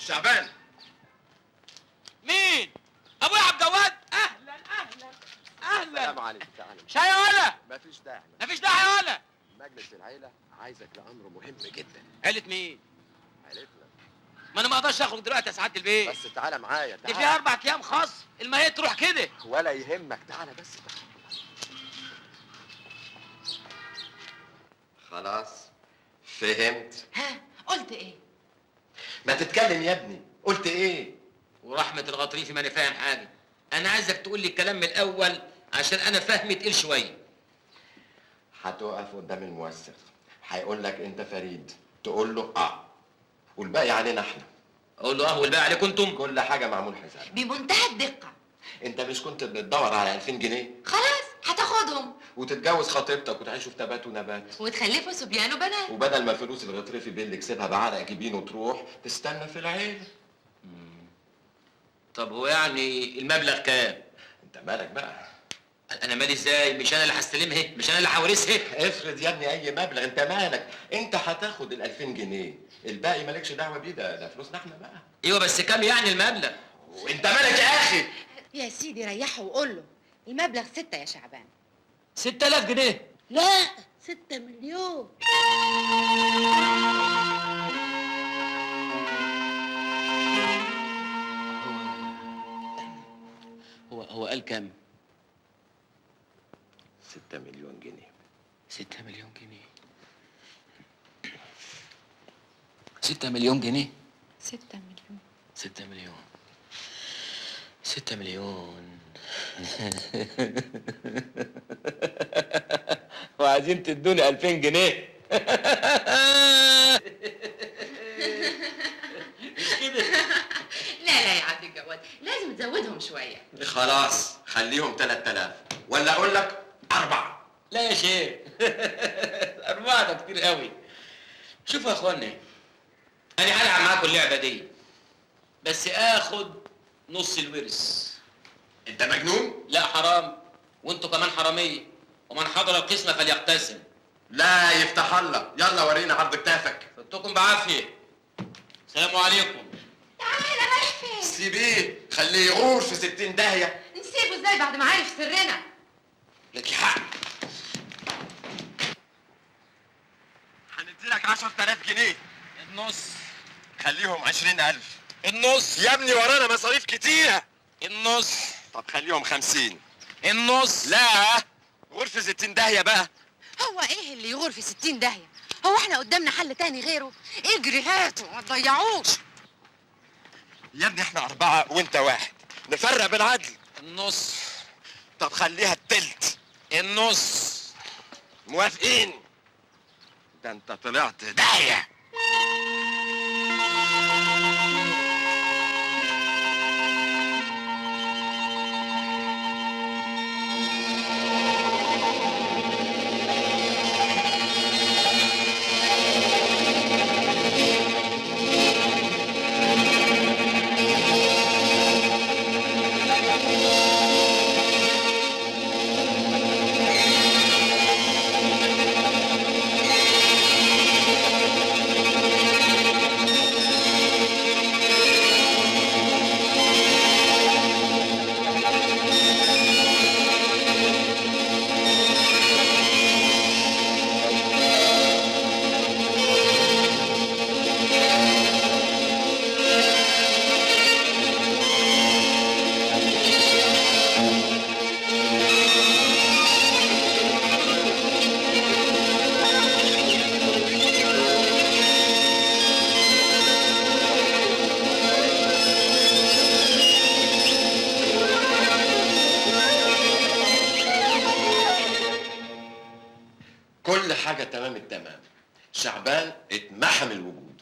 شعبان. مين؟ ابويا عبد الجواد. اهلا اهلا اهلا. السلام عليكم. تعالى. شاي ولا؟ مفيش داعي. مفيش داعي ولا؟ مجلس العيلة عايزك لأمر مهم جدا. عيلة مين؟ عيلتنا. ما انا ما اقدرش اخرج دلوقتي يا سعاده البيت. بس تعالى معايا. دي تعالى. فيها 4 ايام خاص، المية تروح كده. ولا يهمك. تعالى بس. خلاص فهمت. ها قلت ايه؟ ما تتكلم يا ابني. قلت ايه؟ ورحمة الغطريفي ماني فاهم حاجة. أنا عايزك تقول لي الكلام من الأول عشان أنا فهمي تقيل شوية. هتقف قدام الموثق، هيقول لك انت فريد، تقول له اه، والباقي علينا احنا. أقول له والباقي عليكم أنتم؟ كل حاجه معمول حسابها. بمنتهى الدقة. انت مش كنت بتدور على 2000 جنيه خلاص هتاخدهم وتتجوز خطيبتك وتعيشوا في تبات ونبات، وتخلفوا صبيان وبنات. وبدل ما الفلوس الغطرفي بيه اللي كسبها بعرق جبين وتروح تستنى في العيله. طب هو يعني المبلغ كام؟ انت مالك بقى؟ أنا مالي إزاي؟ مش أنا اللي هستلمها؟ مش أنا اللي هورثها؟ افرض يا ابني اي مبلغ، انت مالك؟ انت هتاخد ال 2000 جنيه، الباقي مالكش دعوه بيه، ده فلوسنا احنا بقى. أيوه بس كام يعني المبلغ؟ وانت مالك يا اخي؟ يا سيدي ريحه وقول له المبلغ 6 يا شعبان. 6000 جنيه. لا 6 مليون. هو قال كام؟ 6 مليون جنيه. 6 مليون جنيه. 6 مليون جنيه. 6 مليون. 6 مليون. 6 مليون. وعايزين تدوني 2000 جنيه. مش كده؟ لا يا عبد الجواد، لازم تزودهم شوية. خلاص خليهم 3000 ولا اقول لك 4. لا يا شيخ. 4 ده كتير قوي. شوفوا يا اخوانا، انا هلعب معاكم اللعبه دي بس اخد نص الورث. انت مجنون؟ لا حرام، وانتوا كمان حراميه، ومن حضر القسمه فليقتسم. لا يفتح الله، يلا ورينا عرض كتافك. فدتكم بعافيه. السلام عليكم. تعالى رايح فين؟ سيبيه، خليه يغور في 60 داهيه. نسيبه ازاي بعد ما عارف سرنا؟ لك حق. هنديلك 10000 جنيه. النص. خليهم 20000. النص. يا ابني ورانا مصاريف كتيره. النص. طب خليهم 50. النص. لا غور في 60 داهيه بقى. هو ايه اللي يغور في 60 داهية؟ هو احنا قدامنا حل تاني غيره؟ اجري هاته ما تضيعوش. يا ابني احنا 4 وانت 1، نفرق بالعدل. النص. طب خليها التلت. النص. موافقين؟ ده انت طلعت داهيه. كل حاجة تمام التمام. شعبان اتمحم الوجود.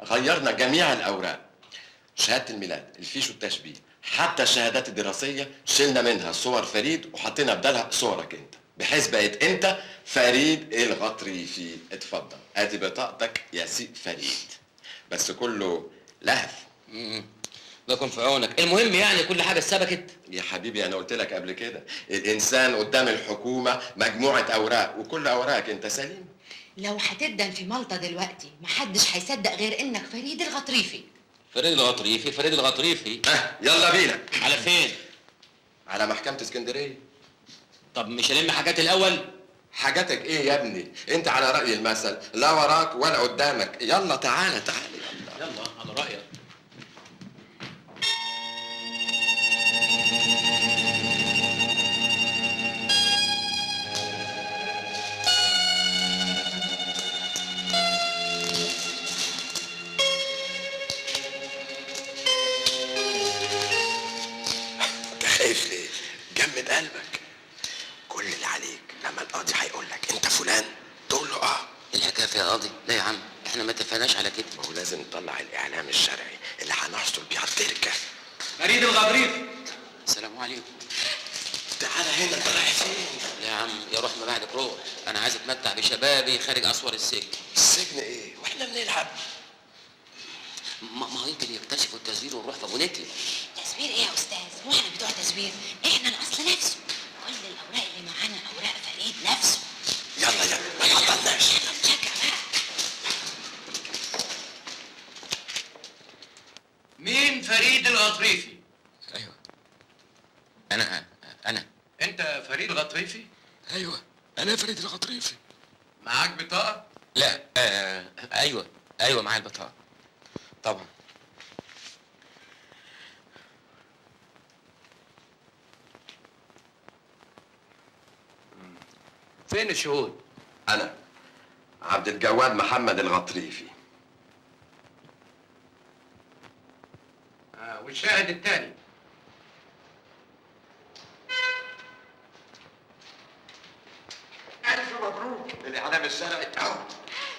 غيرنا جميع الأوراق، شهادة الميلاد، الفيش والتشبيه، حتى الشهادات الدراسية شلنا منها صور فريد وحطينا بدالها صورك انت، بحيث بقت انت فريد الغطريفي. اتفضل ادي بطاقتك يا سي فريد. بس كله لهف. لكم في عونك. المهم يعني كل حاجه اتثبتت. يا حبيبي انا قلت لك قبل كده، الانسان قدام الحكومه مجموعه اوراق وكل اوراقك انت سليم. لو هتدن في مالطا دلوقتي محدش هيصدق غير انك فريد الغطريفي. فريد الغطريفي، فريد الغطريفي. يلا بينا. على فين؟ على محكمة اسكندرية. طب مش هلم حاجات الاول؟ حاجاتك ايه يا ابني؟ انت على رأي المثل، لا وراك ولا قدامك. يلا تعالى تعالى يلا. يلا على رايك. انت خايف ليه؟ جمد قلبك. كل اللي عليك لما القاضي هيقول لك انت فلان تقول له اه. الحكايه فيها قاضي؟ لا يا عم، احنا ما اتفقناش على كده. ما هو لازم نطلع الاعلام الشرعي اللي هنحصل بيه على التركه. فريد الغطريفي. السلام عليكم. تعالى هنا، انت رايح فين؟ لا يا عم، يا روح ما بعدك روح. انا عايز اتمتع بشبابي خارج اسوار السجن. السجن ايه؟ واحنا بنلعب. ما هو يمكن يكتشفوا التزوير ونروح في ونتلي. تزوير ايه يا استاذ؟ مو احنا بتوع تزوير، احنا الاصل نفسه. كل الاوراق اللي معانا اوراق فريد نفسه. يلا يلا ما تعطلناش. شجع بقى. مين فريد الغطريفي؟ ايوه انا انت فريد الغطريفي؟ ايوه انا فريد الغطريفي. معاك بطاقة؟ لا ايوه معايا البطاقه طبعا. فين الشهود؟ انا عبد الجواد محمد الغطريفي. والشاهد الثاني؟ الف مبروك، الاعلام الشرعي اهو.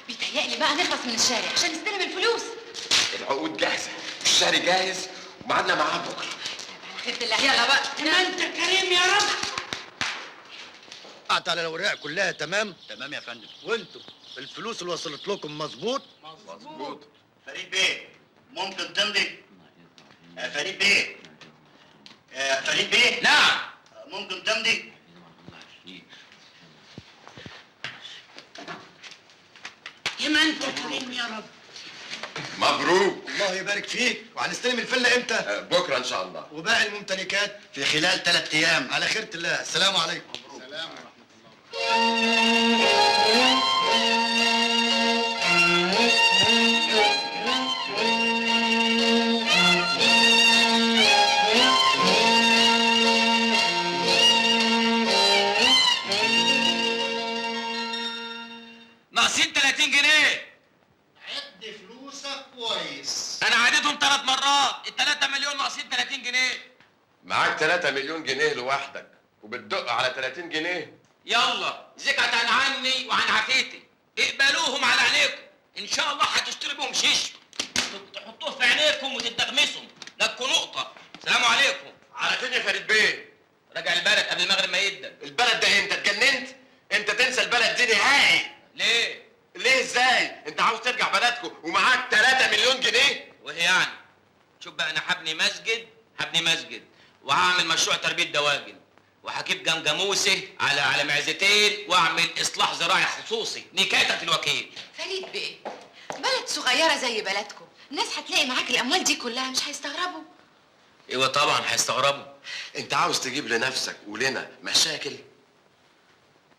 بيتهيألي بقى نخلص من الشارع عشان نستلم الفلوس. العقود جاهزه، الشاري جاهز، ومعادنا معاه بكره. خيرة الله. يلا بقى. ما انت كريم يا رب. قطعت على الاوراق كلها تمام؟ تمام يا فندم. وانتم الفلوس اللي وصلت لكم مظبوط؟ مظبوط. فريد بيه ممكن تمضي؟ فريد بيه فريد بيه نعم. ممكن تمضي؟ يا ما انت كريم يا رب. مبروك. الله يبارك فيك. وهنستلم الفيلا امتى؟ بكره ان شاء الله. وباقي الممتلكات في خلال 3 ايام. على خيرة الله. السلام عليكم. سلام. ناقصين 30 جنيه. عد فلوسك كويس. انا عديتهم 3 مرات، ال3 مليون ناقصين 30 جنيه. معاك 3 مليون جنيه لوحدك وبتدق على 30 جنيه. يلا زكت عني وعن عافيتي، اقبلوهم على عينيكم. ان شاء الله هتشتري بهم شيش، تحطوه في عينيكم وتدغمسهم. لكوا نقطه. سلام عليكم. على فين يا فريد بيه؟ راجع البلد قبل المغرب ما يبدا. البلد ده انت اتجننت؟ انت تنسى البلد دي نهائي. ليه؟ ليه ازاي؟ انت عاوز ترجع بلدكم ومعاك 3 مليون جنيه؟ وهي يعني؟ شوف بقى، انا هبني مسجد وهعمل مشروع تربيه دواجن، وهجيب جمجموسه على معزتين، واعمل اصلاح زراعي خصوصي نكايه الوكيل. فريد بيه، بلد صغيرة زي بلدكم، الناس هتلاقي معاك الأموال دي كلها مش هيستغربوا. ايوه طبعا هيستغربوا. انت عاوز تجيب لنفسك ولنا مشاكل؟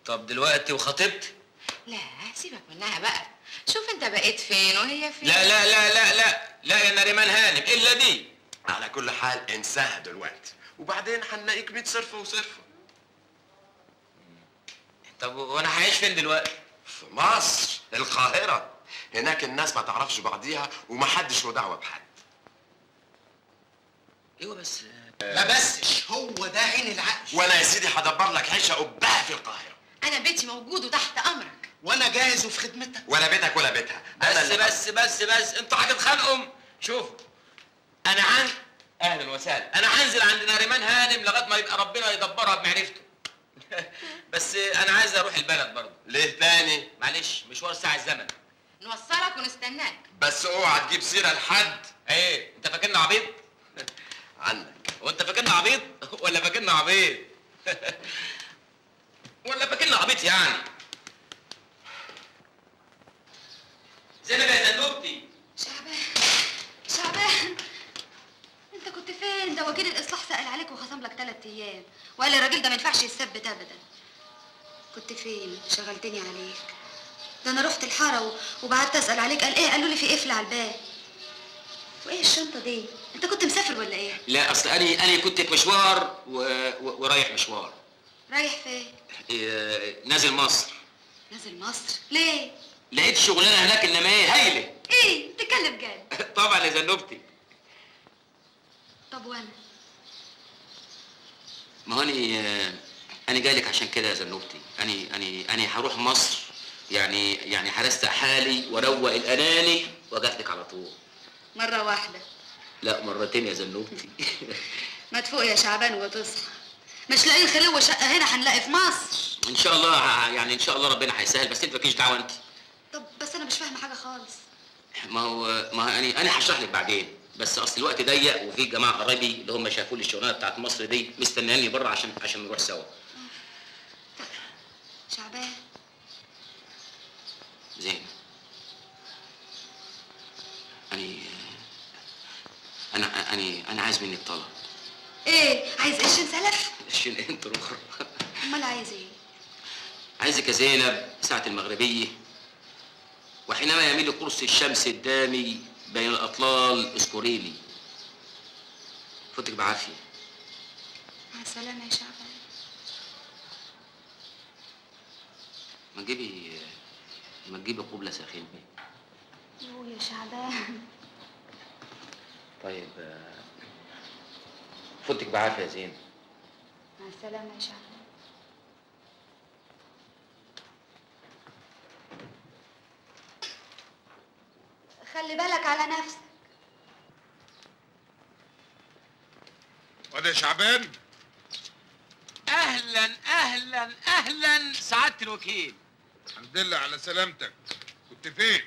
طب دلوقتي وخطيبتي؟ لا سيبك منها بقى، شوف انت بقيت فين وهي فين. لا لا لا لا لا لا يا نريمان هانم، الا دي. على كل حال انساها دلوقتي، وبعدين هنلاقيك 100 صرفه وصرفه. طب وانا هعيش فين دلوقتي؟ في مصر، القاهرة. هناك الناس ما تعرفش بعضيها ومحدش له دعوة بحد. ايوه بس ما بسش، هو ده عين العقل. وانا يا سيدي هدبر لك عيشة قبها في القاهرة. أنا بيتي موجود وتحت أمرك. وانا جاهز وفي خدمتك. ولا بيتك ولا بيتها. أنا اللي بس انتوا هتتخانقوا. شوف، انا اهلا وسهلا، انا هنزل عند نريمان هانم لغايه ما يبقى ربنا يدبرها بمعرفته. بس انا عايز اروح البلد برضه. ليه تاني؟ معلش، مشوار ساعه الزمن. نوصلك ونستناك. بس اوعى تجيب سيرة لحد. ايه انت فاكرني عبيط؟ عنك. وانت فاكرني عبيط ولا فاكرني عبيط؟ ولا فاكرني عبيط يعني؟ زينب يا زنوبتي. شعبان، شعبان، ده وكيل الاصلاح سأل عليك وخصم لك 3 ايام، وقال لي الراجل ده ما ينفعش يثبت ابدا. كنت فين؟ شغلتني عليك. ده انا رحت الحاره وبعدت اسال عليك. قال ايه؟ قالوا لي في قفل على الباب. وايه الشنطه دي؟ انت كنت مسافر ولا ايه؟ لا اصل انا كنت في مشوار ورايح مشوار. رايح فين؟ نازل مصر. نازل مصر ليه؟ لقيت شغلانه هناك انما ايه هايله. ايه تتكلم جد؟ طبعا يا زنوبتي. طب وانا؟ ما هو انا جاي لك عشان كده يا زنوبتي. انا هروح مصر، يعني هرستق حالي واروق الاناني واجي لك على طول. مره واحده؟ لا مرتين يا زنوبتي. ما تفوق يا شعبان وتصحى. مش لاقيين خلوه شقه هنا هنلاقي في مصر. ان شاء الله، يعني ان شاء الله ربنا هيسهل، بس انت مالكيش دعوه انت. طب بس انا مش فاهمه حاجه خالص. ما هو انا هشرح لك بعدين، بس اصل الوقت ضيق وفي جماعه قرايبي اللي هم شافوا لي الشغلانه بتاعت مصر دي مستنياني بره عشان نروح سوا. شعبان. زين. انا عايز منك طلب. ايه عايز؟ قرشين سلف؟ قرشين انت اخر. امال عايز ايه؟ عايزك يا زينب ساعه المغربيه، وحينما يميل قرص الشمس الدامي بين الاطلال اذكري لي. فوتك بعافيه. مع السلامه يا شعبان. ما تجيبي قبله ساخنه. يا شعبان. طيب فوتك بعافيه يا زين. مع السلامه يا شعبان. خلي بالك على نفسك. وده شعبان. اهلا اهلا اهلا سعاده الوكيل. الحمد لله على سلامتك. كنت فين؟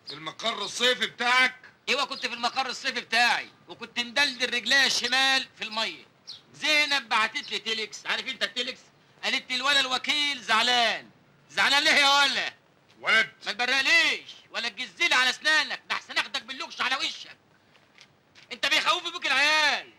في المقر الصيفي بتاعك؟ ايوه كنت في المقر الصيفي بتاعي، وكنت مدلدل رجليا الشمال في الميه. زينب بعتت لي تيلكس، عارف انت التيلكس؟ قالت لي الولا الوكيل زعلان. زعلان ليه يا ولا؟ ولد ما تبرقليش ولا تجزلي على اسنانك، ده احسن اخدك باللوكش على وشك. انت بيخوفوا بيك العيال.